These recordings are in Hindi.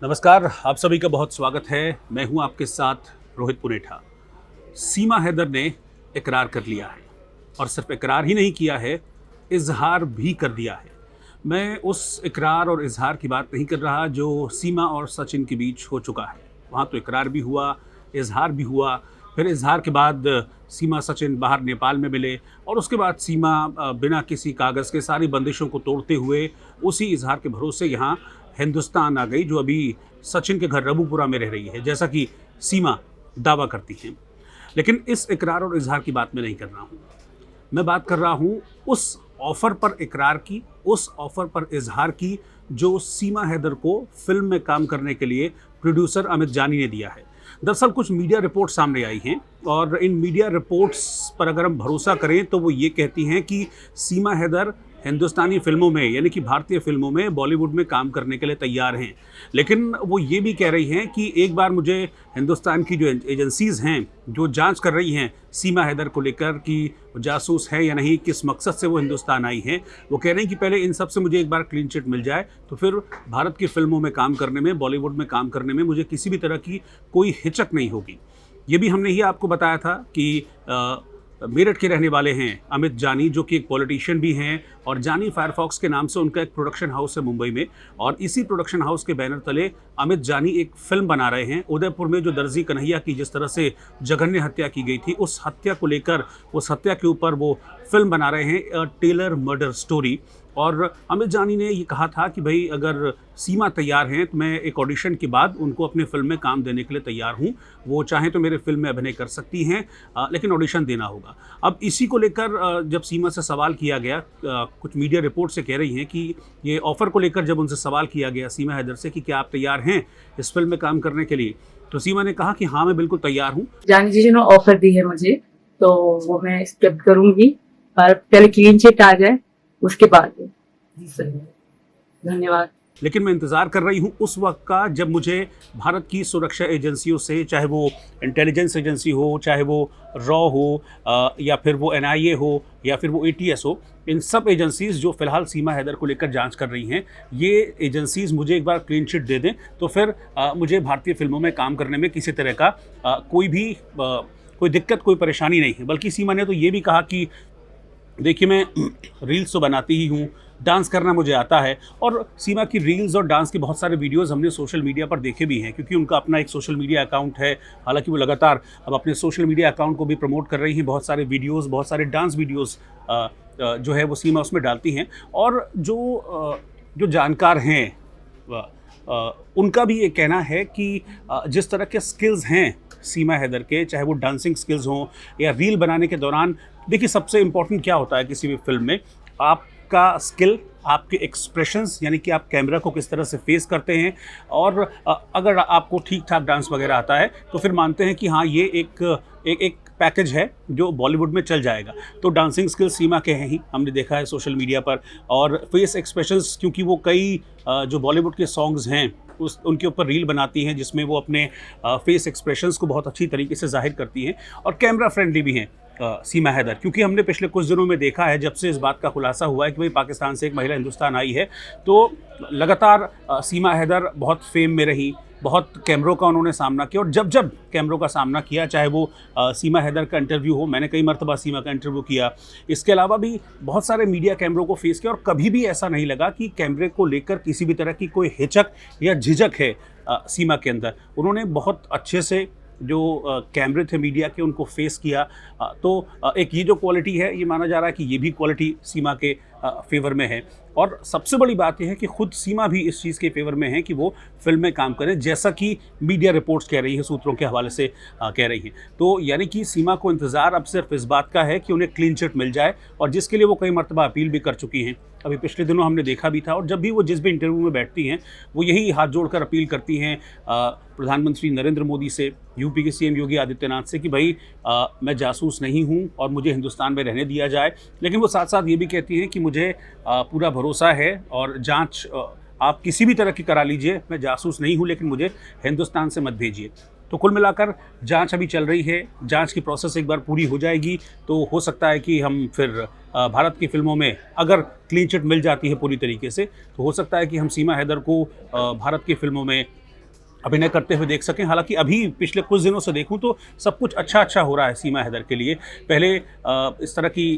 नमस्कार, आप सभी का बहुत स्वागत है। मैं हूं आपके साथ रोहित पुनेठा। सीमा हैदर ने इकरार कर लिया है और सिर्फ इकरार ही नहीं किया है, इजहार भी कर दिया है। मैं उस इकरार और इजहार की बात नहीं कर रहा जो सीमा और सचिन के बीच हो चुका है। वहाँ तो इकरार भी हुआ, इजहार भी हुआ। फिर इजहार के बाद सीमा सचिन बाहर नेपाल में मिले और उसके बाद सीमा बिना किसी कागज़ के सारी बंदिशों को तोड़ते हुए उसी इजहार के भरोसे यहाँ हिंदुस्तान आ गई, जो अभी सचिन के घर रबूपुरा में रह रही है, जैसा कि सीमा दावा करती हैं। लेकिन इस इकरार और इजहार की बात मैं नहीं कर रहा हूँ। मैं बात कर रहा हूँ उस ऑफ़र पर इकरार की, उस ऑफ़र पर इजहार की जो सीमा हैदर को फिल्म में काम करने के लिए प्रोड्यूसर अमित जानी ने दिया है। दरअसल कुछ मीडिया रिपोर्ट सामने आई हैं और इन मीडिया रिपोर्ट्स पर अगर हम भरोसा करें तो वो ये कहती हैं कि सीमा हैदर हिंदुस्तानी फ़िल्मों में यानी कि भारतीय फ़िल्मों में, बॉलीवुड में काम करने के लिए तैयार हैं। लेकिन वो ये भी कह रही हैं कि एक बार मुझे हिंदुस्तान की जो एजेंसीज़ हैं, जो जांच कर रही हैं सीमा हैदर को लेकर कि वो जासूस है या नहीं, किस मकसद से वो हिंदुस्तान आई हैं, वो कह रहे हैं कि पहले इन सब से मुझे एक बार क्लीन चिट मिल जाए तो फिर भारत की फ़िल्मों में काम करने में, बॉलीवुड में काम करने में मुझे किसी भी तरह की कोई हिचक नहीं होगी। ये भी हमने ही आपको बताया था कि मेरठ के रहने वाले हैं अमित जानी, जो कि एक पॉलिटिशियन भी हैं और जानी फायरफॉक्स के नाम से उनका एक प्रोडक्शन हाउस है मुंबई में। और इसी प्रोडक्शन हाउस के बैनर तले अमित जानी एक फिल्म बना रहे हैं। उदयपुर में जो दर्जी कन्हैया की जिस तरह से जघन्य हत्या की गई थी, उस हत्या को लेकर, उस हत्या के ऊपर वो फिल्म बना रहे हैं, टेलर मर्डर स्टोरी। और अमित जानी ने ये कहा था कि भाई अगर सीमा तैयार हैं तो मैं एक ऑडिशन के बाद उनको अपनी फ़िल्म में काम देने के लिए तैयार हूँ। वो चाहें तो मेरे फ़िल्म में अभिनय कर सकती हैं, लेकिन ऑडिशन देना होगा। अब इसी को लेकर जब सीमा से सवाल किया गया, कुछ मीडिया रिपोर्ट से कह रही हैं कि ये ऑफ़र को लेकर जब उनसे सवाल किया गया सीमा हैदर से कि क्या आप तैयार हैं इस फिल्म में काम करने के लिए, तो सीमा ने कहा कि हाँ, मैं बिल्कुल तैयार हूँ। जानी जी ने ऑफर दी है मुझे, तो वो मैं एक्सेप्ट करूंगी, पर पहले क्लीन चिट आ जाए उसके बाद। जी सर, धन्यवाद। लेकिन मैं इंतज़ार कर रही हूँ उस वक्त का जब मुझे भारत की सुरक्षा एजेंसियों से, चाहे वो इंटेलिजेंस एजेंसी हो, चाहे वो रॉ हो, या फिर वो एनआईए हो, या फिर वो एटीएस हो, इन सब एजेंसीज़ जो फ़िलहाल सीमा हैदर को लेकर जांच कर रही हैं, ये एजेंसीज़ मुझे एक बार क्लीन चिट दे दें तो फिर मुझे भारतीय फ़िल्मों में काम करने में किसी तरह का कोई दिक्कत, कोई परेशानी नहीं है। बल्कि सीमा ने तो ये भी कहा कि देखिए, मैं रील्स तो बनाती ही हूँ, डांस करना मुझे आता है। और सीमा की रील्स और डांस के बहुत सारे वीडियोस हमने सोशल मीडिया पर देखे भी हैं, क्योंकि उनका अपना एक सोशल मीडिया अकाउंट है। हालांकि वो लगातार अब अपने सोशल मीडिया अकाउंट को भी प्रमोट कर रही हैं। बहुत सारे वीडियोस, बहुत सारे डांस वीडियोस जो है वो सीमा उसमें डालती हैं। और जो जानकार हैं उनका भी ये कहना है कि जिस तरह के स्किल्स हैं सीमा हैदर के, चाहे वो डांसिंग स्किल्स हों या रील बनाने के दौरान, देखिए सबसे इम्पोर्टेंट क्या होता है किसी भी फिल्म में, आपका स्किल, आपके एक्सप्रेशंस, यानी कि आप कैमरा को किस तरह से फेस करते हैं। और अगर आपको ठीक ठाक डांस वगैरह आता है तो फिर मानते हैं कि हाँ, ये एक पैकेज है जो बॉलीवुड में चल जाएगा। तो डांसिंग स्किल्स सीमा के हैं ही, हमने देखा है सोशल मीडिया पर। और फेस एक्सप्रेशंस, क्योंकि वो कई जो बॉलीवुड के सॉन्ग्स हैं उनके ऊपर रील बनाती हैं जिसमें वो अपने फेस एक्सप्रेशंस को बहुत अच्छी तरीके से जाहिर करती हैं। और कैमरा फ्रेंडली भी हैं सीमा हैदर, क्योंकि हमने पिछले कुछ दिनों में देखा है, जब से इस बात का खुलासा हुआ है कि भाई पाकिस्तान से एक महिला हिंदुस्तान आई है, तो लगातार सीमा हैदर बहुत फेम में रही, बहुत कैमरों का उन्होंने सामना किया। और जब जब कैमरों का सामना किया, चाहे वो सीमा हैदर का इंटरव्यू हो, मैंने कई मरतबा सीमा का इंटरव्यू किया, इसके अलावा भी बहुत सारे मीडिया कैमरों को फेस किया, और कभी भी ऐसा नहीं लगा कि कैमरे को लेकर किसी भी तरह की कोई हिचक या झिझक है सीमा के अंदर। उन्होंने बहुत अच्छे से जो कैमरे थे मीडिया के, उनको फेस किया। तो एक ये जो क्वालिटी है, ये माना जा रहा है कि ये भी क्वालिटी सीमा के फेवर में है। और सबसे बड़ी बात यह है कि खुद सीमा भी इस चीज़ के फेवर में है कि वो फिल्म में काम करें, जैसा कि मीडिया रिपोर्ट्स कह रही है, सूत्रों के हवाले से कह रही हैं। तो यानी कि सीमा को इंतज़ार अब सिर्फ इस बात का है कि उन्हें क्लीन चिट मिल जाए, और जिसके लिए वो कई मरतबा अपील भी कर चुकी हैं। अभी पिछले दिनों हमने देखा भी था, और जब भी वो जिस भी इंटरव्यू में बैठती हैं, वो यही हाथ जोड़कर अपील करती हैं प्रधानमंत्री नरेंद्र मोदी से, यूपी के सीएम योगी आदित्यनाथ से कि भाई मैं जासूस नहीं हूँ और मुझे हिंदुस्तान में रहने दिया जाए। लेकिन वो साथ साथ ये भी कहती हैं कि मुझे पूरा भरोसा है, और जांच आप किसी भी तरह की करा लीजिए, मैं जासूस नहीं हूँ, लेकिन मुझे हिंदुस्तान से मत भेजिए। तो कुल मिलाकर जांच अभी चल रही है। जांच की प्रोसेस एक बार पूरी हो जाएगी तो हो सकता है कि हम फिर भारत की फ़िल्मों में अगर क्लीन चिट मिल जाती है पूरी तरीके से, तो हो सकता है कि हम सीमा हैदर को भारत की फ़िल्मों में अभिनय करते हुए देख सकें। हालांकि अभी पिछले कुछ दिनों से देखूं तो सब कुछ अच्छा हो रहा है सीमा हैदर के लिए। पहले इस तरह की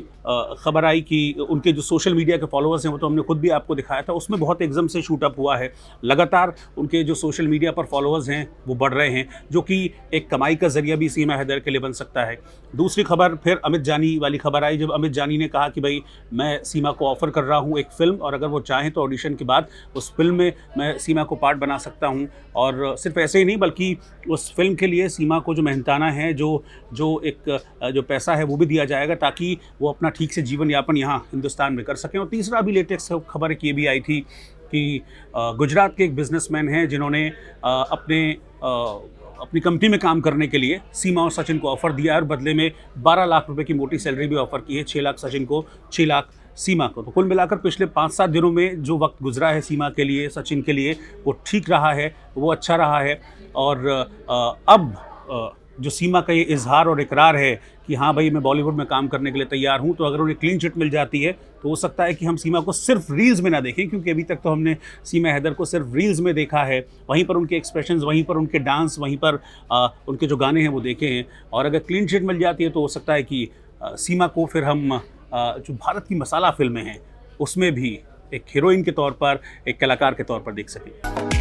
खबर आई कि उनके जो सोशल मीडिया के फॉलोअर्स हैं, वो तो हमने खुद भी आपको दिखाया था, उसमें बहुत एकदम से शूट अप हुआ है। लगातार उनके जो सोशल मीडिया पर फॉलोअर्स हैं वो बढ़ रहे हैं, जो कि एक कमाई का जरिया भी सीमा हैदर के लिए बन सकता है। दूसरी खबर फिर अमित जानी वाली खबर आई, जब अमित जानी ने कहा कि भाई मैं सीमा को ऑफ़र कर रहा हूँ एक फ़िल्म, और अगर वो चाहें तो ऑडिशन के बाद उस फिल्म में मैं सीमा को पार्ट बना सकता हूँ। और सिर्फ ऐसे ही नहीं, बल्कि उस फिल्म के लिए सीमा को जो मेहनताना है, जो पैसा है वो भी दिया जाएगा, ताकि वो अपना ठीक से जीवन यापन यहाँ हिंदुस्तान में कर सकें। और तीसरा अभी लेटेस्ट खबर एक ये भी आई थी कि गुजरात के एक बिजनेसमैन हैं जिन्होंने अपनी कंपनी में काम करने के लिए सीमा और सचिन को ऑफ़र दिया है, और बदले में 12 लाख रुपए की मोटी सैलरी भी ऑफ़र की है। 6 लाख सचिन को, 6 लाख सीमा को। तो कुल मिलाकर पिछले 5-7 दिनों में जो वक्त गुजरा है सीमा के लिए, सचिन के लिए, वो ठीक रहा है, वो अच्छा रहा है। और अब जो सीमा का ये इजहार और इकरार है कि हाँ भाई मैं बॉलीवुड में काम करने के लिए तैयार हूँ, तो अगर उन्हें क्लीन चिट मिल जाती है तो हो सकता है कि हम सीमा को सिर्फ रील्स में ना देखें, क्योंकि अभी तक तो हमने सीमा हैदर को सिर्फ रील्स में देखा है। वहीं पर उनके एक्सप्रेशंस, वहीं पर उनके डांस, वहीं पर उनके जो गाने हैं वो देखे हैं। और अगर क्लीन चिट मिल जाती है तो हो सकता है कि सीमा को फिर हम जो भारत की मसाला फिल्में हैं उसमें भी एक हीरोइन के तौर पर, एक कलाकार के तौर पर देख सकें।